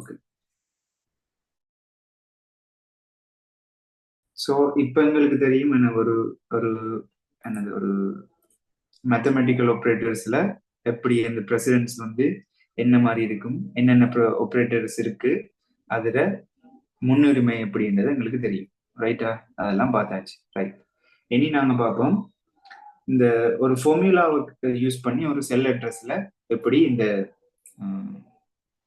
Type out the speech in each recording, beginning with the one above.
Okay. So இப்போ எங்களுக்கு தெரியும் என்ன ஒரு ஒரு என்னது ஒரு மேத்தமெட்டிக்கல் ஆப்ரேட்டர்ஸ்ல எப்படி இந்த பிரசிடென்ட்ஸ் வந்து என்ன மாதிரி இருக்கும், என்னென்ன ஆப்ரேட்டர்ஸ் இருக்கு, அதுல முன்னுரிமை எப்படின்றது எங்களுக்கு தெரியும். ரைட்டா? அதெல்லாம் பார்த்தாச்சு. ரைட். இனி நாங்க பார்ப்போம் இந்த ஒரு ஃபார்முலாவை யூஸ் பண்ணி ஒரு செல் அட்ரஸ்ல எப்படி இந்த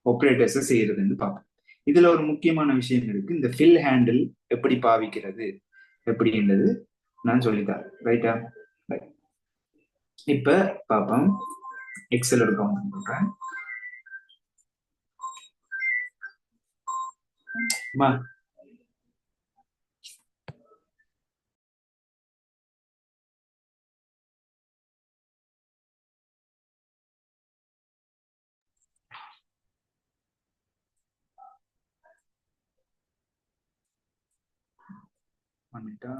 ஆப்ரேட்டர்ஸை செய்யறதுன்னு பார்ப்போம். இதுல ஒரு முக்கியமான விஷயம் இருக்கு. இந்த ஃபில் ஹேண்டில் எப்படி பாவிக்கிறது எப்படின்றது நான் சொல்லித்தரேன். ரைட்டா? இப்ப பார்ப்போம். எக்ஸல் எடுக்க பண்றேன். பண்ணிட்டா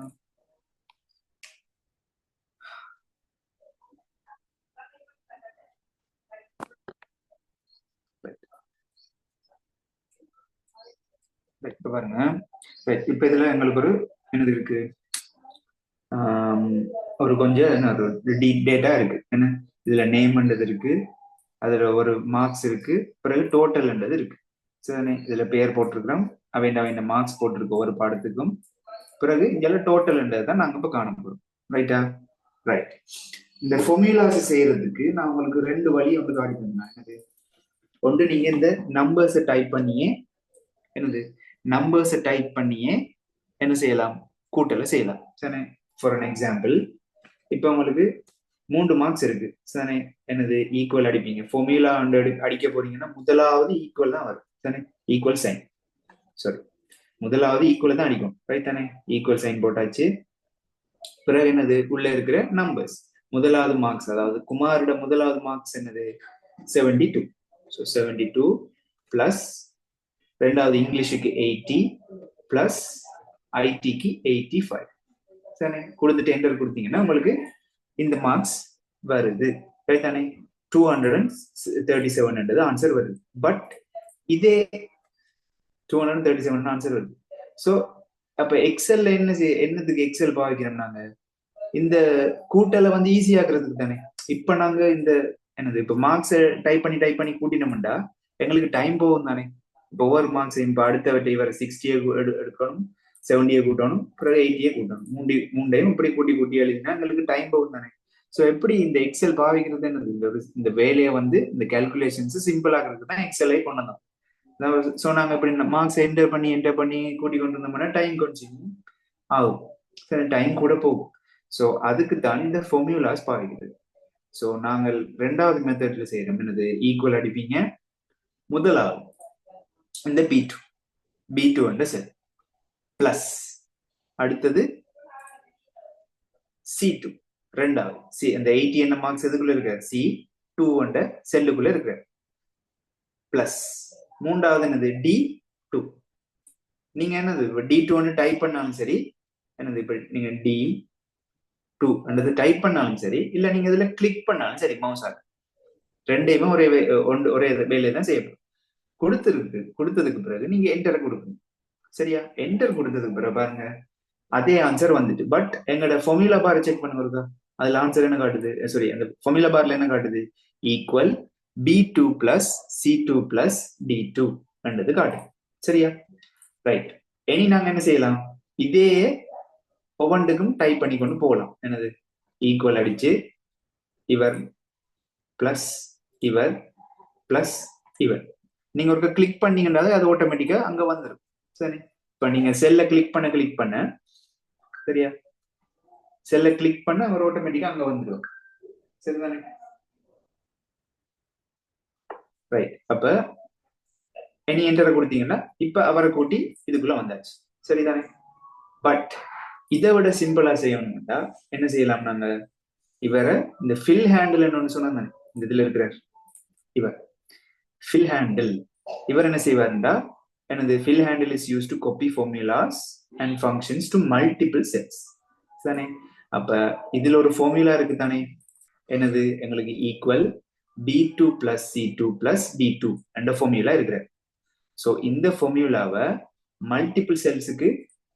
இப்ப பாருங்க. இப்ப இதுல எங்களுக்கு ஒரு என்னது இருக்கு, ஒரு கொஞ்சம் என்ன டேட்டா இருக்கு. என்ன இதுல நேம்ன்றது இருக்கு, அதுல ஒரு மார்க்ஸ் இருக்கு, பிறகு டோட்டல்ன்றது இருக்கு. சரி, இதுல பேர் போட்டிருக்கிறோம், அவைண்ட மார்க்ஸ் போட்டிருக்கு ஒரு பாடத்துக்கும், பிறகு இங்கெல்லாம் டோட்டல்ன்றது தான் நாங்க இப்ப காண போறோம். ரைட்டா? ரைட். இந்த ஃபார்முலாஸ் செய்யறதுக்கு நான் உங்களுக்கு ரெண்டு வழி வந்து காட்டி தந்தேன். என்னது ஒன்று, நீங்க இந்த நம்பர்ஸை டைப் பண்ணியே என்னது நம்பர்ஸை டைப் பண்ணியே என்ன செய்யலாம், கூட்டலை செய்யலாம். சரி, ஃபார் அன் எக்ஸாம்பிள் இப்போ உங்களுக்கு 3 மார்க்ஸ் இருக்கு. சரி, என்னது ஈக்குவல் அடிப்பீங்க. ஃபார்முலா அடிக்க போறீங்கன்னா முதலாவது ஈக்குவல் தான் வரும். சரி, ஈக்குவல் சைன். சாரி, முதலாவது ஈக்குவல் தான் அடிக்கும். ரைட் தானே? ஈக்குவல் சைன் போட்டாச்சு. பிறகு என்னது உள்ள இருக்கிற நம்பர்ஸ். முதலாவது மார்க்ஸ், அதாவது குமாரோட முதலாவது மார்க்ஸ் என்னது 72. ஸோ 72 பிளஸ் ரெண்டாவது இங்கிலீஷுக்கு 80 பிளஸ் ஐடிக்கு 85. சரி, கொடுத்துட்டு என்டர் கொடுத்தீங்கன்னா உங்களுக்கு இந்த மார்க்ஸ் வருது. ரைட் தானே? 237 ஆன்சர் வருது. பட் இதே 237 ஆன்சர் வருது. ஸோ அப்ப எக்ஸல்ல என்னதுக்கு எக்ஸல் பாவிக்கிறோம் நாங்க, இந்த கூட்டலை வந்து ஈஸியாக்குறதுக்கு தானே. இப்ப நாங்க இந்த என்னது இப்ப மார்க்ஸ் டைப் பண்ணி கூட்டினோம்டா எங்களுக்கு டைம் போகும் தானே. இப்போ ஒவ்வொரு மார்க்ஸ் இப்ப அடுத்த வட்டி வர 60 எடுக்கணும், 70 கூட்டணும், பிறகு 80 கூட்டணும். மூண்டையும் இப்படி கூட்டி எழுதினா எங்களுக்கு டைம் போகும் தானே. ஸோ எப்படி இந்த எக்ஸல் பாவிக்கிறது என்னது, இந்த வேலையை வந்து இந்த கால்குலேஷன்ஸ் சிம்பிள் ஆகிறதுக்கு தான் எக்ஸலே கொண்டு வந்தோம். ஸோ நாங்க இப்படி மார்க்ஸ் என்டர் பண்ணி கூட்டி கொண்டு வந்தோம்னா டைம் கொஞ்சம் ஆகும், டைம் கூட போகும். ஸோ அதுக்கு தான் இந்த ஃபார்முலாஸ் பாவிக்கிறது. ஸோ நாங்கள் ரெண்டாவது மெத்தட்ல செய்யறோம். என்னது ஈக்குவல் அடிப்பீங்க. முதலாவது இந்த பி டூ என்ற செல் பிளஸ் அடுத்தது C2. ரெண்டாவது அந்த 80 என்ன மார்க்ஸ் எதுக்குள்ள இருக்காரு, C2 என்ற செல்லுக்குள்ள இருக்காரு. பிளஸ் மூன்றாவது என்னது D2. நீங்க என்னது D2 டைப் பண்ணாலும் சரி, என்னது இப்ப நீங்க D2 என்றது டைப் பண்ணாலும் சரி, இல்ல நீங்க இதுல கிளிக் பண்ணாலும் சரி மவுஸால, ரெண்டையுமே ஒரே வேலையை தான் செய்யப்படும். கொடுத்ததுக்கு பிறகு நீங்க என்டர் கொடுக்கணும். சரியா? என்டர் கொடுத்ததுக்கு பிறகு பாருங்க அதே ஆன்சர் வந்துட்டு. பட் எங்களோட ஃபார்முலா பார் செக் பண்ணுங்க, அதுல ஆன்சர் என்ன காட்டுது, சாரி அந்த ஃபார்முலா பார்ல என்ன காட்டுது, equal B2 plus C2 plus D2 என்றது காட்டுது. சரியா? ரைட். இனி நாங்க என்ன செய்யலாம், இதே ஒவ்வொன்றுக்கும் டைப் பண்ணி கொண்டு போகலாம். என்னது ஈக்குவல் அடிச்சு இவர் பிளஸ் இவர் பிளஸ் இவர், நீங்க ஒரு கிளிக் பண்ணீங்கன்னா அது ஆட்டோமேட்டிக்கா அங்க வந்துடும். சரி, இப்ப நீங்க செல்ல கிளிக் பண்ண சரியா, செல்ல கிளிக் பண்ண அவர் ஆட்டோமேட்டிக்கா அங்க வந்துடும். சரிதானே? ரைட். அப்ப எனி என்டரை கொடுத்தீங்கன்னா இப்ப அவரை கூட்டி இதுக்குள்ள வந்தாச்சு. சரிதானே? பட் இதை விட சிம்பிளா செய்யணும்னா என்ன செய்யலாம், நாங்க இவரை இந்த ஃபில் ஹேண்டில் ஒன்று சொன்னாங்க, இந்த இதுல இருக்கிறார் இவர் ஃபில் ஹேண்டில். இவர் என்ன செய்வார்டா, என்னது fill handle is use to copy formulas and functions to multiple sets. தானே? அப்ப இதுல ஒரு ஃபார்முலா இருக்கு தானே, என்னது எங்களுக்கு equal B2 plus C2 plus D2 என்ற ஃபார்முலா இருக்கிற. ஸோ இந்த ஃபார்முலாவை மல்டிபிள் செல்ஸுக்கு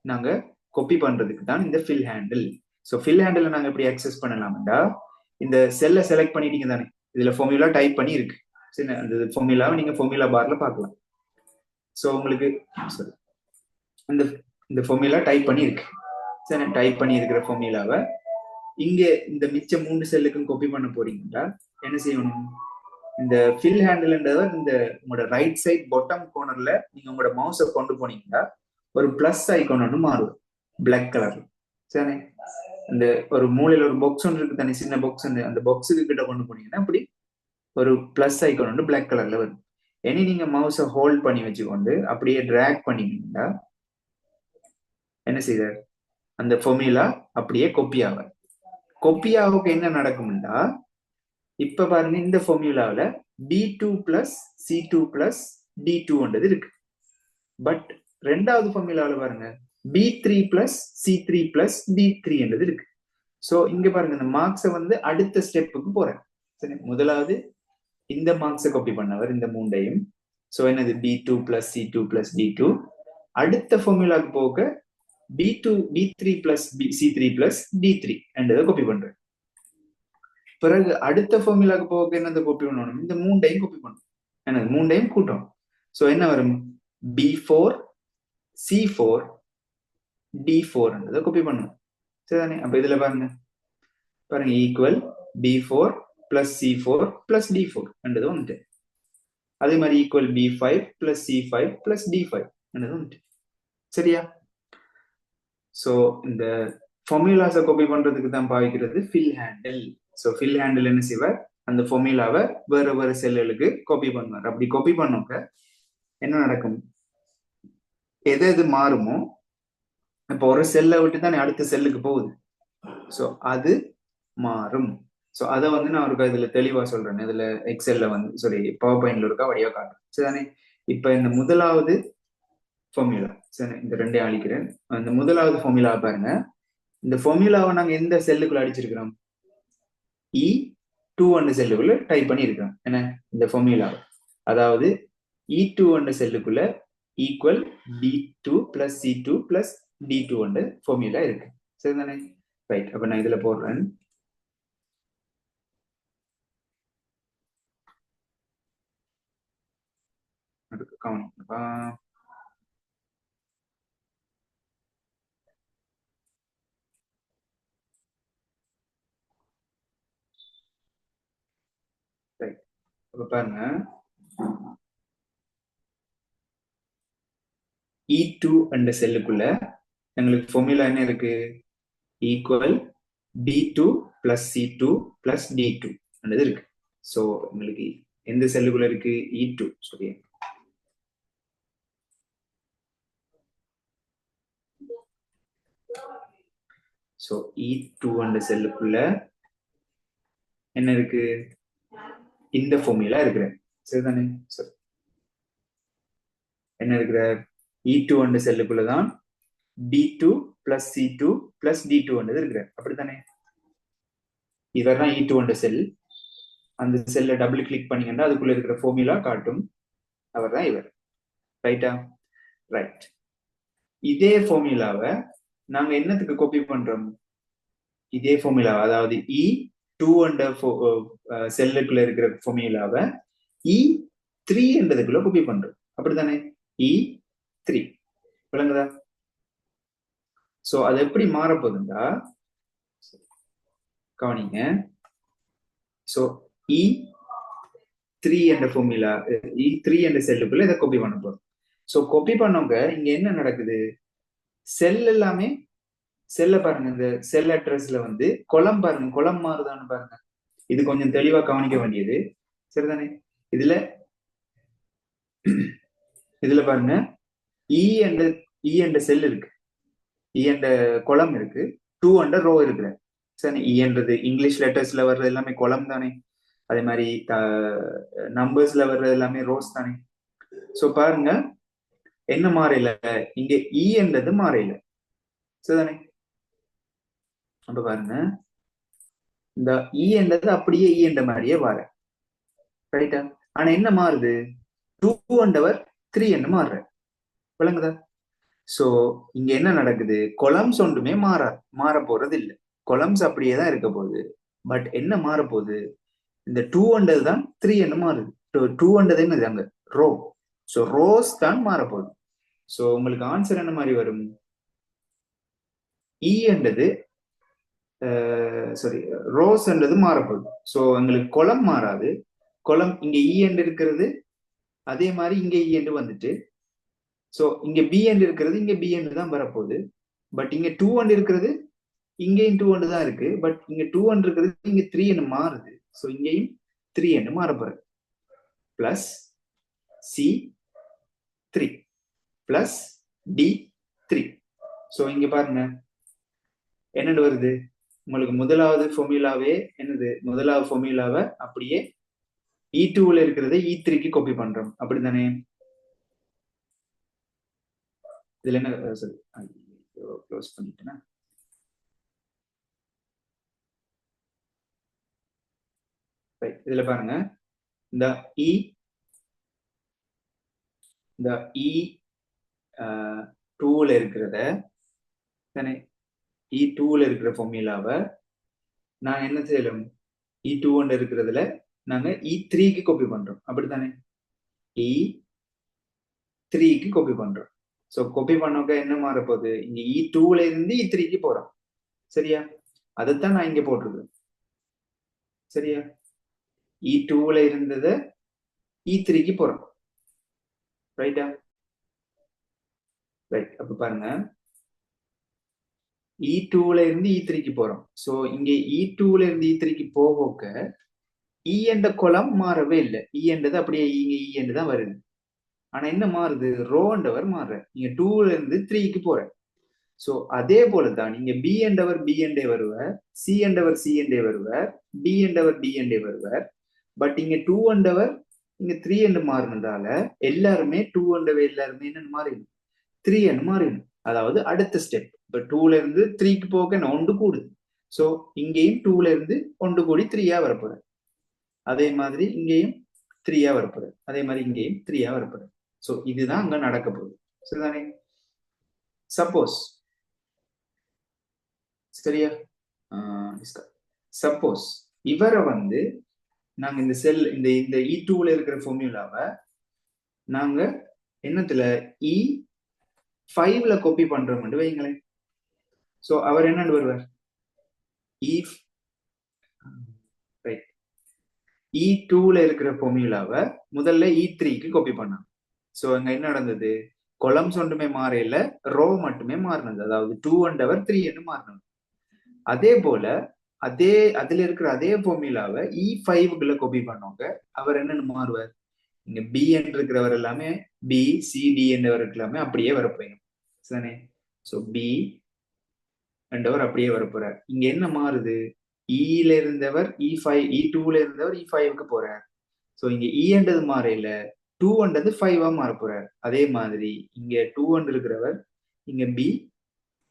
நாங்க காப்பி பண்றதுக்கு தான் இந்த fill handle. So fill handle நாங்க எப்படி அக்சஸ் பண்ணலாம்டா, இந்த செல்லை செலக்ட் பண்ணிட்டீங்க தானே, இதுல ஃபார்முலா டைப் பண்ணி இருக்கு. சரி, அந்த ஃபார்முலாவை நீங்க ஃபார்முலா பார்ல பார்க்கலாம். ஸோ உங்களுக்கு sorry, இந்த இந்த ஃபார்முலா டைப் பண்ணி இருக்கு. சரி, டைப் பண்ணி இருக்கிற ஃபார்முலாவை இங்க இந்த மிச்ச 3 செல்லுக்கும் காப்பி பண்ண போறீங்கன்னா என்ன செய்யணும், இந்த ஃபில் ஹேண்டில்ன்றத இந்த உங்களோட ரைட் சைட் பாட்டம் கார்னர்ல நீங்க உங்களோட மவுஸை கொண்டு போனீங்கன்னா ஒரு பிளஸ் ஐகான் ஒன்று மாறும் பிளாக் கலர்ல. சரி, இந்த ஒரு மூலையில ஒரு பாக்ஸ் ஒன்று இருக்கு தானே, சின்ன பாக்ஸ், அந்த பாக்ஸுக்கு கிட்ட கொண்டு போனீங்கன்னா அப்படி ஒரு பிளஸ் ஐகான் ஒன்று பிளாக் கலர்ல வரும். இனி நீங்க மவுஸை ஹோல்ட் பண்ணி வச்சுக்கொண்டு அப்படியே டிராக் பண்ணிட்டீங்கன்னா என்ன செய்தார், அந்த ஃபார்முலா அப்படியே கொப்பி ஆவார். கொப்பி ஆகுக்கு என்ன நடக்கும்னா, இப்ப பாருங்க இந்த ஃபார்முலாவில் B2 plus C2 plus D2 இருக்கு. பட் ரெண்டாவது ஃபார்முலாவில் பாருங்க B3 plus C3 plus D3 இருக்கு. ஸோ இங்க பாருங்க இந்த மார்க்ஸை வந்து அடுத்த ஸ்டெப்புக்கு போறேன். சரி, முதலாவது இந்த மார்க்ஸை காப்பி பண்ணவர் இந்த மூண்டையும். ஸோ என்னது B2 plus C2 plus D2. அடுத்த ஃபார்முலாவுக்கு போக B3 plus C3 plus D3 என்றதை காப்பி பண்றேன். பிறகு அடுத்த ஃபார்முலாக்கு போக என்னதை காப்பி பண்ணணும், இந்த மூண்டையும் காப்பி பண்ணணும். என்னது மூண்டையும் கூட்டணும். ஸோ என்ன வரும், B4 C4 D4 என்றதை காப்பி பண்ணணும். சரிதானே, அப்ப இதுல பாருங்க பாருங்க equal B4 plus C4 plus D4 என்றது வந்துட்டு. அதே மாதிரி equal B5 plus C5 plus D5 என்றது வந்துட்டு. சரியா, ஸோ இந்த ஃபார்முலாஸை காப்பி பண்றதுக்கு தான் பாவிக்கிறது fill handle. So fill handle என்ன செய்வார், அந்த ஃபார்முலாவை வேற வேற செல்லுகளுக்கு காப்பி பண்ணுவார். அப்படி காப்பி பண்ணோக்க என்ன நடக்கும், எது எது மாறுமோ, இப்போ ஒரு செல்லை விட்டு தானே அடுத்த செல்லுக்கு போகுது, ஸோ அது மாறும். ஸோ அதை வந்து நான் ஒரு இதுல தெளிவா சொல்றேன். இதுல எக்ஸெல்ல வந்து சாரி பவர் பாயிண்ட்ல இருக்கா வழியா காட்டுறேன். சரிதானே, இப்ப இந்த முதலாவது ஃபார்முலா, சரி இந்த ரெண்டே அழிக்கிறேன். இந்த முதலாவது ஃபார்முலா பாருங்க, இந்த ஃபார்முலாவை நாங்க எந்த செல்லுக்குள்ள அடிச்சிருக்கிறோம், E2 செல்லுக்குள்ள டைப் பண்ணி இருக்கிறோம். என்ன இந்த ஃபார்முலா, அதாவது E2 செல்லுக்குள்ள equal B2 plus C2 plus D2 formula இருக்கு. சரிதானே, ரைட். அப்ப நான் இதுல போடுறேன். அப்ப பாருங்க E2 செல்லுக்குள்ள எங்களுக்கு ஃபார்முலா என்ன இருக்கு, equal B2 plus C2 plus D2 இருக்கு. ஸோ உங்களுக்கு எந்த செல்லுக்குள்ள இருக்கு, E2. சரி, ஸோ E2 செல்லுக்குள்ள என்ன இருக்கு, இந்த ஃபார்முலா இருக்கிற. சரிதானே, சரி என்ன இருக்கிற, E2 செல்லுக்குள்ளதான் B2 plus C2 plus D2 இருக்கிற. அப்படித்தானே, இவர் தான் E2 செல். அந்த செல்லை டபுள் கிளிக் பண்ணீங்கன்னா அதுக்குள்ள இருக்கிற ஃபார்முலா காட்டும். அவர் தான் இவர். ரைட்டா, ரைட். இதே ஃபார்முலாவை நாங்க என்னத்துக்கு காப்பி பண்றோம், இதே ஃபார்முலா, அதாவது E2 செல்லுக்குள்ள இருக்கிற ஃபார்முலாவை E3 காப்பி பண்றோம். அப்படித்தானே, E3 விளங்குதா. சோ அது எப்படி மாறப்போகுதுண்டா கவனிங்க. சோ E3 ஃபார்முலா, E3 செல்லுக்குள்ள இதை காப்பி பண்ண போறோம். சோ காப்பி பண்ணவங்க இங்க என்ன நடக்குது, செல் எல்லாமே செல்ல பாருங்க, இந்த செல் அட்ரஸ்ல வந்து கொலம் பாருங்க, கொலம் மாறுதான்னு பாருங்க. இது கொஞ்சம் தெளிவா கவனிக்க வேண்டியது. சரிதானே, இதுல இதுல பாருங்க E செல் இருக்கு, கொலம் இருக்கு, 2 ரோ இருக்கு. சரி, என்றது இங்கிலீஷ் லெட்டர்ஸ்ல வர்றது எல்லாமே கொலம் தானே, அதே மாதிரி நம்பர்ஸ்ல வர்றது எல்லாமே ரோஸ் தானே. சோ பாருங்க என்ன மாறையில, இங்க என்றது மாறையில. சரிதானே, அப்ப பாருங்க இந்த என்றது அப்படியே என்ற மாதிரியே வர. ரைட்டா, ஆனா என்ன மாறுது, 2 3 என்று மாறுற. விளங்குதா? சோ இங்க என்ன நடக்குது? கொலம்ஸ் ஒன்றுமே மாற போறது இல்லை. கொலம்ஸ் அப்படியே தான் இருக்க போகுது. பட் என்ன மாற போகுது? இந்த 200 தான் 3 என்று மாறுது. 200 என்னது அங்க ரோ. சோ ரோஸ் தான் மாற போகுது. சோ உங்களுக்கு ஆன்சர் என்ன மாதிரி வரும்? இ என்றது சாரி ரோஸ் என்றது மாறப்போகுது. சோ எங்களுக்கு கொலம் மாறாது. கொலம் இங்க இ என்று இருக்கிறது, அதே மாதிரி இங்க இ என்று வந்துட்டு, சோ இங்க பி என்று இருக்கிறது, இங்க பி என்று தான் வரப்போகுது. பட் இங்க 200 இருக்கிறது, இங்கேயும் 200 தான் இருக்கு. பட் இங்க 200 இருக்கிறது, இங்க 3 என்று மாறுது. சோ இங்கேயும் 3 என்று மாறப்போறது. Plus C 3 plus D 3. So இங்க பாருங்க என்னென்னு வருது? உங்களுக்கு முதலாவது ஃபார்முலாவே என்னது? முதலாவது ஃபார்முலாவை அப்படியே E2ல இருக்கிறத E3க்கு காப்பி பண்றோம். அப்படித்தானே? இதுல என்ன சாரி க்ளோஸ் பண்ணிட்டேனா? இதுல பாருங்க இந்த E இந்த E2ல இருக்கிறத தானே E2ல இருக்கிற ஃபார்முலாவை நான் என்ன செய்யலாம்? E2 இருக்கிறதுல நாங்க E3க்கு காப்பி பண்றோம். அப்படித்தானே? E3க்கு காப்பி பண்றோம். சோ காப்பி பண்ணோக்க என்ன மாற போகுது? இங்க E2ல இருந்து E3க்கு போறோம். சரியா? அதைத்தான் நான் இங்க போட்டிருக்கேன். சரியா? E2ல இருந்தத E3க்கு போறோம். ரைட்டா? ரைட். அப்ப பாருங்க E2ல இருந்து E3க்கு போறோம். சோ இங்க E2ல இருந்து E3க்கு போக E என்ற கொலம் மாறவே இல்லை. E என்றது அப்படியே இங்க E என்று தான் வருது. ஆனா என்ன மாறுது? ரோ என்றவர் மாறுற. நீங்க 2ல இருந்து 3க்கு போற. சோ அதே போலதான் நீங்க B என்றவர் B என்றே வருவார், C என்றவர் C என்றே வருவார், D என்றவர் D என்றே வருவார். பட் இங்க 2 என்றவர் இங்க 3 என்று மாறினதால எல்லாருமே 2 என்றவை எல்லாருமே என்னன்னு மாறிடும்? 3 என்று மாறிடும். அதாவது அடுத்த ஸ்டெப். இப்ப 2ல இருந்து 3க்கு போக ஒன்று கூடுது. சோ இங்கேயும் 2ல இருந்து ஒன்று கூடி 3ஆ வரப்போற. அதே மாதிரி இங்கேயும் 3ஆ வரப்போற. அதே மாதிரி இங்கேயும் 3ஆ வரப்போற. சோ இதுதான் அங்க நடக்க போகுது. சரிதானே? சப்போஸ் சரியா? சப்போஸ் இவரை வந்து நாங்க இந்த செல் இந்த இந்த E2ல இருக்கிற ஃபார்முலாவை நாங்க என்னத்துல E5ல காப்பி பண்றோம் வைங்களேன். சோ அவர் என்னன்னு வருவார்? E2ல இருக்கிற ஃபார்முலாவை முதல்ல E3க்கு காப்பி பண்ணாங்க. சோ அங்க என்ன நடந்தது? கொலம்ஸ் ஒன்றுமே மாறையில, ரோ மட்டுமே மாறினது. அதாவது 2 என்றவர் 3 என்று மாறினது. அதே போல அதுல இருக்கிற அதே ஃபார்முலாவை E5க்குள்ள காப்பி பண்ணவங்க அவர் என்னன்னு மாறுவார்? இங்க B என்று இருக்கிறவர் எல்லாமே B, C, D என்றவர் எல்லாமே அப்படியே வரப்போயும். சரிதானே? சோ B என்றவர் அப்படியே வரப்போறார். இங்க என்ன மாறுது? E-ல இருந்தவர் E5, E2ல இருந்தவர் E5க்கு போறார். சோ இங்க E என்றது மாறையில 2 என்றது 5ஆ மாற போறார். அதே மாதிரி இங்க 2 என்று இருக்கிறவர் இங்க B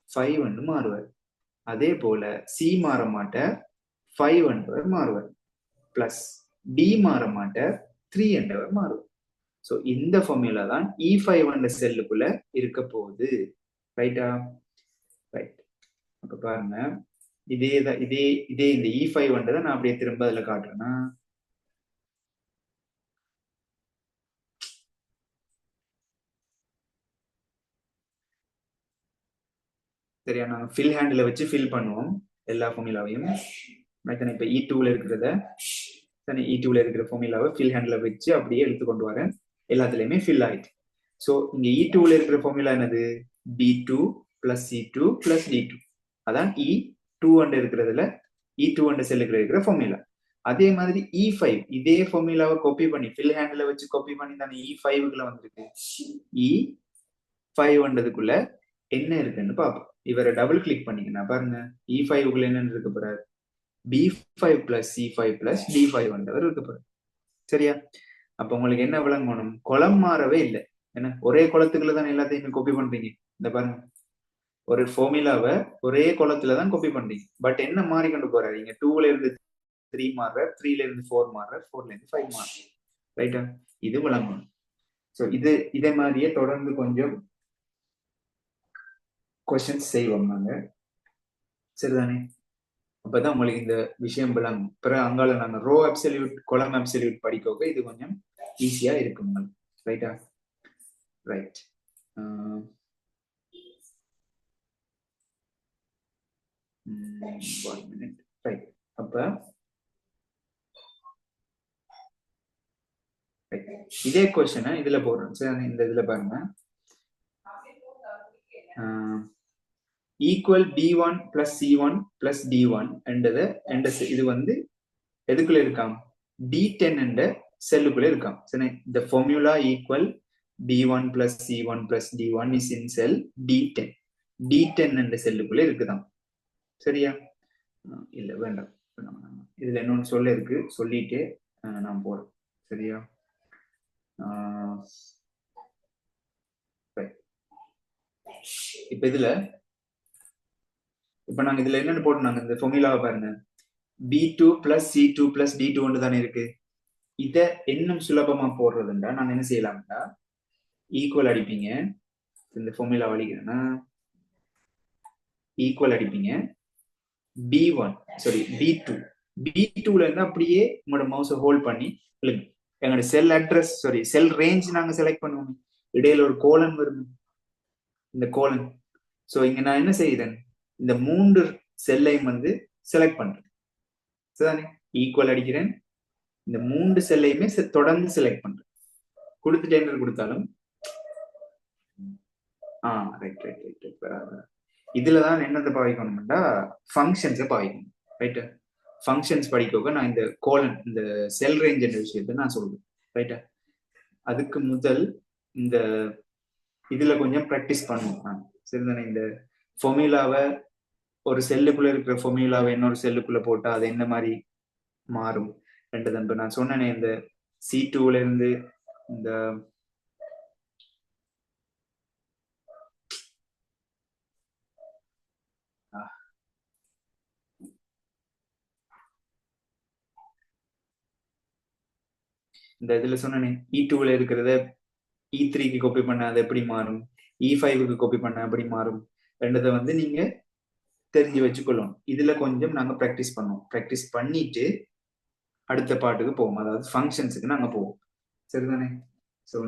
5 என்று மாறுவார். அதே போல C மாற மாட்டார், 5 என்றவர் மாறுவார். பிளஸ் D மாற மாட்டார், 3 என்றவர் மாறுவார். சோ இந்த ஃபார்முலா தான் E5 என்ற செல்லுக்குள்ள இருக்க போகுது. ரைட்டா? ரைட். அப்ப பாருங்க இதே இந்த E5 என்றதை நான் அப்படியே திரும்ப அதுல காட்டுறேன்னா சரியா? நாங்க ஃபில் ஹேண்டில் வச்சு ஃபில் பண்ணுவோம் எல்லா ஃபார்முலாவையும். இப்ப E2ல இருக்கிறத E2ல இருக்கிற ஃபார்முலாவை ஃபில் ஹேண்டில் வச்சு அப்படியே எடுத்து கொண்டு வரேன். எல்லாத்துலயுமே ஃபில் ஆயிடுச்சு. சோ இங்க E2ல இருக்கிற ஃபார்முலா என்னது? B2 plus C2 plus D2. அதான் E2 இருக்கிறதுல E2 செல்லுக்கு இருக்கிற ஃபார்முலா. அதே மாதிரி E5 இதே ஃபார்முலாவை காப்பி பண்ணி ஃபில் ஹேண்டில் வச்சு காப்பி பண்ணி தானே E5க்குள்ள வந்திருக்கு. E5க்குள்ள என்ன இருக்குன்னு பார்ப்போம். இவரை டபுள் கிளிக் பண்ணீங்கன்னா பாருங்க E5க்குள்ள என்னன்னு இருக்க போறாரு? B5 plus C5 plus D5 வந்தவர் இருக்க போறாரு. சரியா? அப்ப உங்களுக்கு என்ன விளங்கணும்? குளம் மாறவே இல்லை. என்ன ஒரே குளத்துக்குள்ள தான் எல்லாத்தையுமே காப்பி பண்றீங்க. இந்த பாருங்க ஒரு ஃபார்முலாவை ஒரே குளத்துல தான் காப்பி பண்றீங்க. பட் என்ன மாறி கொண்டு போறாரு? இங்க 2ல இருந்து 3 மாறுற, 3ல இருந்து 4 மாறுற, 4ல இருந்து 5 மாறுற. ரைட்டா? இது விளங்கணும். ஸோ இதே மாதிரியே தொடர்ந்து கொஞ்சம் கொஸ்டின்ஸ் செய்வோம் நாங்க. சரிதானே? அப்பதான் உங்களுக்கு இந்த விஷயம் விளங்கும். பிறகு அங்கால நாங்க ரோ அப்சல்யூட் கொலம் அப்சல்யூட் படிக்க இது கொஞ்சம் ஈஸியா இருக்கும் உங்களுக்கு. ரைட்டா? ரைட். One minute. ரைட். அப்ப இதே கொஸ்டினை இதுல போடுறோம். சரி, இந்த இதுல பாருங்க. Equal b1 plus c1 plus d1 என்றது இது வந்து எதுக்குள்ள இருக்காம்? d10 என்ற செல்லுக்குள்ள இருக்காம். சரி, the formula equal b1 plus c1 plus d1 is in cell d10. d10 என்ற செல்லுக்குள்ள இருக்குதாம். சரியா? இல்ல வேண்டாம். இதுல இன்னொன்னு சொல்ல இருக்கு, சொல்லிட்டு நான் போறேன். சரியா? இப்ப இதுல இப்ப நாங்க இதுல என்னன்னு போட்டோம், இந்த ஃபார்முலாவை பாருங்க. b2 plus c2 plus d2 ஒன்று தானே இருக்கு. இத இன்னும் சுலபமா போடுறதுண்டா நான் என்ன செய்யலாம்டா, ஈக்குவல் அடிப்பீங்க. இந்த ஃபார்முலா வலிக்கிறேன்னா ஈக்குவல் அடிப்பீங்க. b1 சாரி b2ல இருந்து அப்படியே உங்களோட மவுஸை ஹோல்ட் பண்ணி எங்களோட செல் அட்ரஸ் சாரி செல் ரேஞ்ச் நாங்க செலக்ட் பண்ணுவோம். இடையில ஒரு கோலன் வரும், இந்த கோலன். சோ இங்க நான் என்ன செய்யறேன், இந்த 3 செல்லையும் வந்து செலக்ட் பண்றேன். சரிதானே? ஈக்குவல் அடிக்கிறேன், இந்த 3 செல்லையுமே தொடர்ந்து செலக்ட் பண்றேன். கொடுத்துட்டு என்ன கொடுத்தாலும் ரைட் ரைட் ரைட். இதுலதான் என்னத்தை பாவிக்கணும்னா ஃபங்க்ஷன்ஸை பாவிக்கணும். ரைட்டா? ஃபங்க்ஷன்ஸ் படிக்க நான் இந்த கோலன் இந்த செல் ரேஞ்ச் என்ற விஷயத்தை நான் சொல்றேன். ரைட்டா? அதுக்கு முதல் இந்த இதுல கொஞ்சம் ப்ராக்டிஸ் பண்ணுவோம். சரிதானே? இந்த ஃபார்முலாவை ஒரு செல்லுக்குள்ள இருக்கிற ஃபார்முலாவை இன்னொரு செல்லுக்குள்ள போட்டா அது என்ன மாதிரி மாறும் ரெண்டு. நான் சொன்னேனே இந்த C2ல இருந்து இந்த இதுல சொன்னேனே E2ல இருக்கிறத E3க்கு காப்பி பண்ண அது எப்படி மாறும், E5க்கு காப்பி பண்ண எப்படி மாறும் ரெண்டதை வந்து நீங்க தெரிஞ்சு வச்சுக்கொள்ளணும். இதுல கொஞ்சம் நாங்க ப்ராக்டிஸ் பண்ணுவோம். ப்ராக்டிஸ் பண்ணிட்டு அடுத்த பாட்டுக்கு போவோம், அதாவது ஃபங்க்ஷன்ஸுக்கு நாங்க போவோம். சரிதானே?